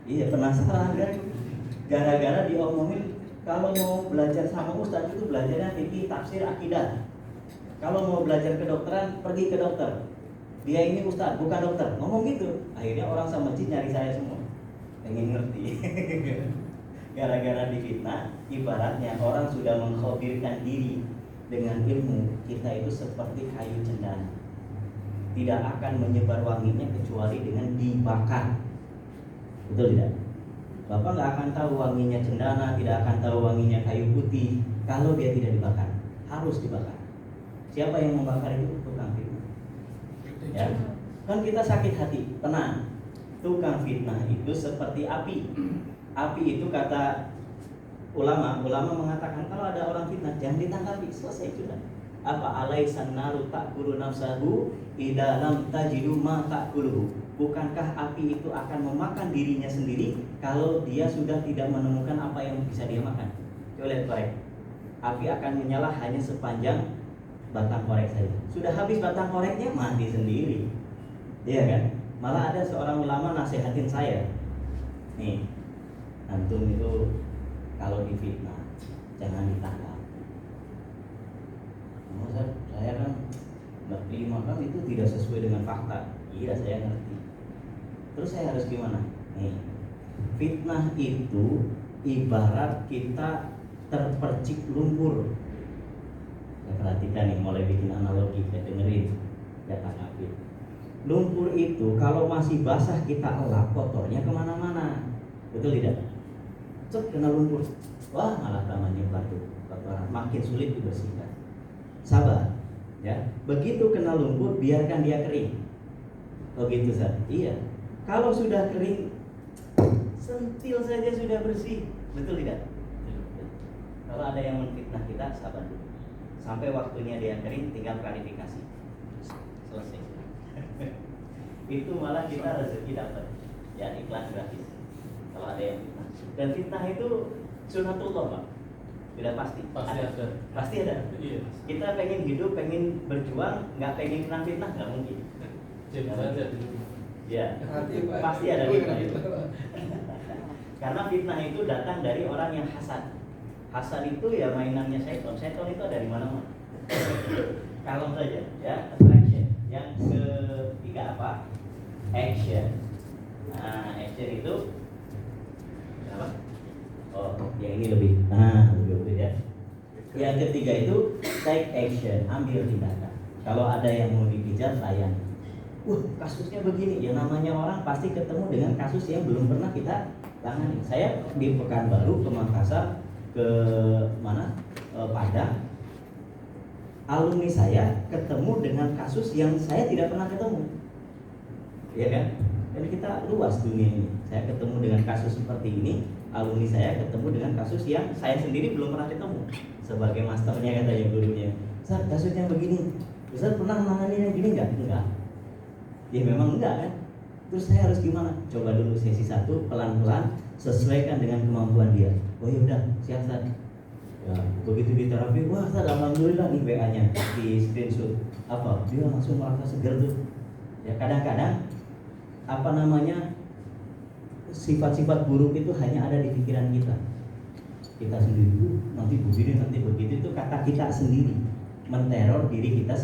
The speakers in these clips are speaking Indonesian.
Iya, penasaran kan? Gara-gara diomongin kalau mau belajar sama ustadz itu belajarnya fikih, tafsir, akidah. Kalau mau belajar kedokteran, pergi ke dokter. Dia ini ustadz, bukan dokter. Ngomong gitu. Akhirnya orang sama masjid nyari saya semua. Pengen ngerti. Gara-gara difitnah, ibaratnya orang sudah mengkhabirkan diri dengan ilmu, kita itu seperti kayu cendana. Tidak akan menyebar wanginya kecuali dengan dibakar. Betul tidak? Bapak nggak akan tahu wanginya cendana, tidak akan tahu wanginya kayu putih kalau dia tidak dibakar. Harus dibakar. Siapa yang membakar itu? Tukang fitnah. Ya, kan kita sakit hati. Tenang. Tukang fitnah itu seperti api. Api itu kata ulama mengatakan kalau ada orang fitnah jangan ditangkapi, selesai sudah. Apa alaisan naru ta'kulu nafsahu idza lam tajidu ma ta'kuluhu. Bukankah api itu akan memakan dirinya sendiri kalau dia sudah tidak menemukan apa yang bisa dia makan? Coba lihat korek. Api akan menyala hanya sepanjang batang korek saja. Sudah habis batang koreknya mati sendiri. Iya kan? Malah ada seorang ulama nasihatin saya. Nih, antum itu kalau difitnah jangan ditangkap. Saya kan nggak terima, kan itu tidak sesuai dengan fakta. Iya, saya ngerti. Terus saya harus gimana? Nih, fitnah itu ibarat kita terpercik lumpur. Saya perhatikan nih, mulai bikin analogi, saya dengerin, saya tanggapi. Lumpur itu kalau masih basah kita elap, kotornya kemana-mana. Betul tidak? Cek kena lumpur, wah malah namanya batu kotoran, makin sulit dibersihkan. Sabar, ya. Begitu kena lumpur, biarkan dia kering. Oh gitu, Ustaz? Iya. Kalau sudah kering, sentil saja sudah bersih. Betul tidak? Kalau ada yang menfitnah kita, sabar dulu. Sampai waktunya dia kering, tinggal klarifikasi. Selesai. Itu malah kita rezeki dapat. Ya, iklan gratis. Kalau ada yang fitnah. Dan fitnah itu sunatullah, Pak. Tidak pasti. Ada. Pasti ada. Iya. Kita pengen hidup, pengen berjuang, nggak pengen kena fitnah, nggak mungkin. Ya, pasti ada fitnah itu. Karena fitnah itu datang dari orang yang hasad. Hasad itu ya mainannya setan. Setan itu ada di mana-mana. Kalem saja, ya. Attraction. Yang ketiga apa? Action. Nah, action itu apa? Oh, yang ini lebih. Nah, lebih ya. Yang ketiga itu take action, ambil tindakan. Kalau ada yang mau dikejar, layan. Kasusnya begini. Ya namanya orang pasti ketemu dengan kasus yang belum pernah kita tangani. Saya di Pekanbaru, ke Makassar, ke mana? Padang. Alumni saya ketemu dengan kasus yang saya tidak pernah ketemu. Iya kan? Jadi kita luas dunia ini. Saya ketemu dengan kasus seperti ini, alumni saya ketemu dengan kasus yang saya sendiri belum pernah ketemu. Sebagai masternya katanya gurunya, Ustaz, kasusnya begini. Ustaz pernah menangani yang gini enggak? Enggak. Ya memang enggak kan? Terus saya harus gimana? Coba dulu sesi 1 pelan-pelan, sesuaikan dengan kemampuan dia. Oh ya udah, siap Ustaz. Ya, begitu di terapi, wah Ustaz, alhamdulillah nih WA-nya di screenshot. Apa? Dia langsung merasa segar tuh. Ya kadang-kadang apa namanya, sifat-sifat buruk itu hanya ada di pikiran kita. Kita sendiri, nanti begini, nanti begitu, itu kata kita sendiri, menteror diri kita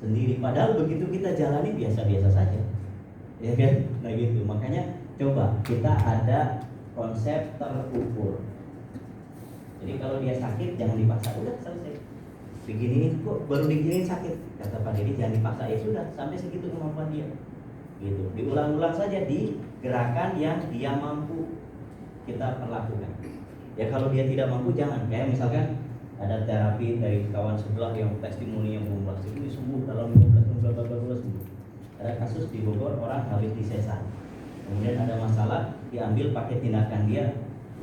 sendiri. Padahal begitu kita jalani biasa-biasa saja, ya kan? Nah gitu. Makanya coba kita ada konsep terukur. Jadi kalau dia sakit jangan dipaksa, udah selesai. Begini kok baru diginiin sakit, kata Pak Dedi, jangan dipaksa, ya sudah, sampai segitu kemampuan dia. Gitu. Diulang-ulang saja di gerakan yang dia mampu kita perlakukan. Ya kalau dia tidak mampu jangan. Kayak misalkan ada terapi dari kawan sebelah yang testimoni yang membuat ini sembuh dalam 15 sembuh. Ada kasus di Bogor, orang habis disesar. Kemudian ada masalah, diambil pakai tindakan dia,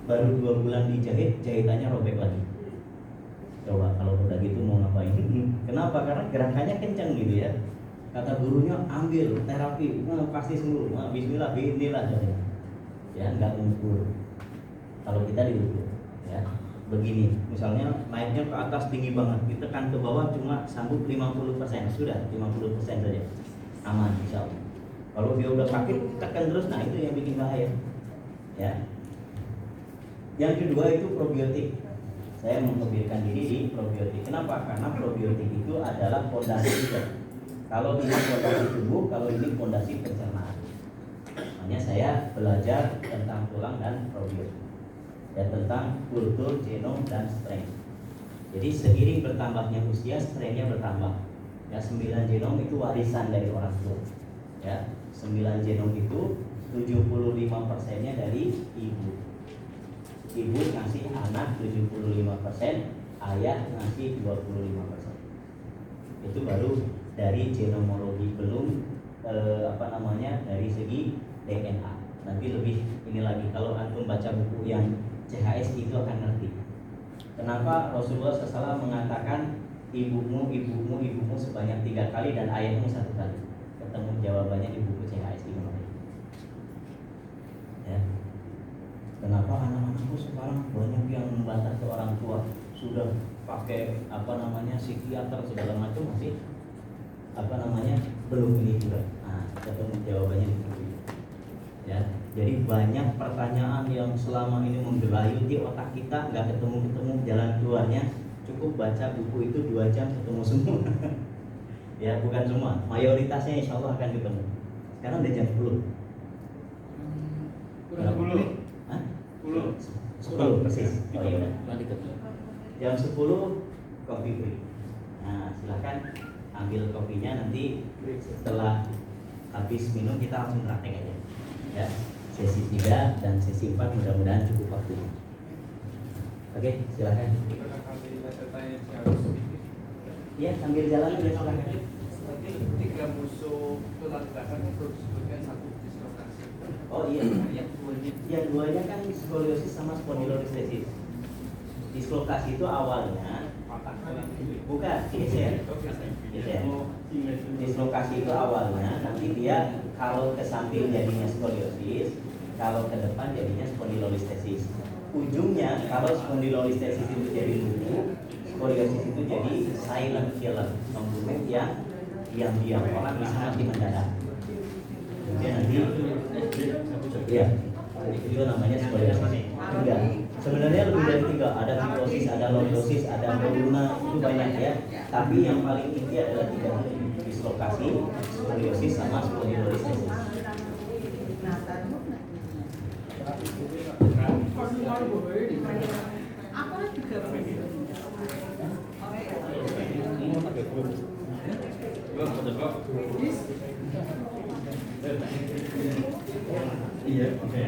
baru 2 bulan dijahit, jahitannya robek lagi. Coba kalau udah gitu mau ngapain? Kenapa? Karena gerakannya kencang gitu ya. Kata gurunya, ambil terapi, pasti sembuh. Bismillah, bismillah saja. Ya, nggak mengukur. Kalau kita diukur, ya. Begini, misalnya naiknya ke atas tinggi banget, ditekan ke bawah cuma sanggup 50%, sudah 50% saja, aman insya Allah. Kalau dia udah sakit, tekan terus, nah itu yang bikin bahaya. Ya. Yang kedua itu probiotik. Saya mengkebirkan diri di probiotik. Kenapa? Karena probiotik itu adalah fondasi juga. Kalau ini fondasi tubuh, kalau ini fondasi pencernaan. Makanya saya belajar tentang tulang dan probiotik. Ya, tentang kultur, genom, dan strain. Jadi seiring bertambahnya usia, strainnya bertambah. Ya, 9 genom itu warisan dari orang tua. Ya, 9 genom itu 75%-nya dari ibu. Ibu ngasih anak 75%, ayah ngasih 25%. Itu baru dari genomologi, belum dari segi DNA. Nanti lebih ini lagi, kalau antum baca buku yang CHS itu akan ngerti. Kenapa Rasulullah SAW mengatakan ibumu sebanyak 3 kali dan ayahmu 1 kali? Ketemu jawabannya di buku CHS ini. Ya. Kenapa anak-anakku sekarang banyak yang membantah ke orang tua, sudah pakai psikiater segala macam, masih belum ini juga. Nah, ketemu jawabannya di buku ini. Ya, jadi banyak pertanyaan yang selama ini menggelayuti otak kita, nggak ketemu jalan keluarnya. Cukup baca buku itu 2 jam ketemu semua. Ya, bukan semua, mayoritasnya insya Allah akan ketemu. Sekarang udah jam 10. Kurang 10. 10 persis. Oh iya udah. Jam 10 kopi free. Nah, silakan ambil kopinya, nanti setelah habis minum kita langsung praktek aja. Ya, sesi 3 dan sesi 4 mudah-mudahan cukup waktunya. Oke, silakan. Iya, sambil jalan aja silakan. Ketika musuh tulang belakang perlu disebutkan 1 dislokasi. Oh iya. Yang duanya kan skoliosis sama spondylolistesis. Dislokasi itu awalnya bukan geser. Dislokasi itu awalnya nanti dia kalau ke samping jadinya skoliosis, kalau ke depan jadinya spondylolistesis. Ujungnya kalau spondylolistesis itu jadi lumpuh, skoliosis itu jadi silent killer, membunuh yang diam-diam, orang bisa mati mendadak. Kemudian nanti ya itu namanya skoliosis. Enggak, sebenarnya lebih dari 3, ada fibrosis, ada lordosis, ada medulla, itu banyak ya. Tapi yang paling inti adalah 3, dislokasi, skoliosis sama spondylolistesis. Iya, oke.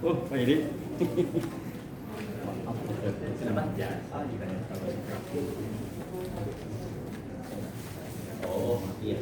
Oh, Pak Yedi. Oh, iya.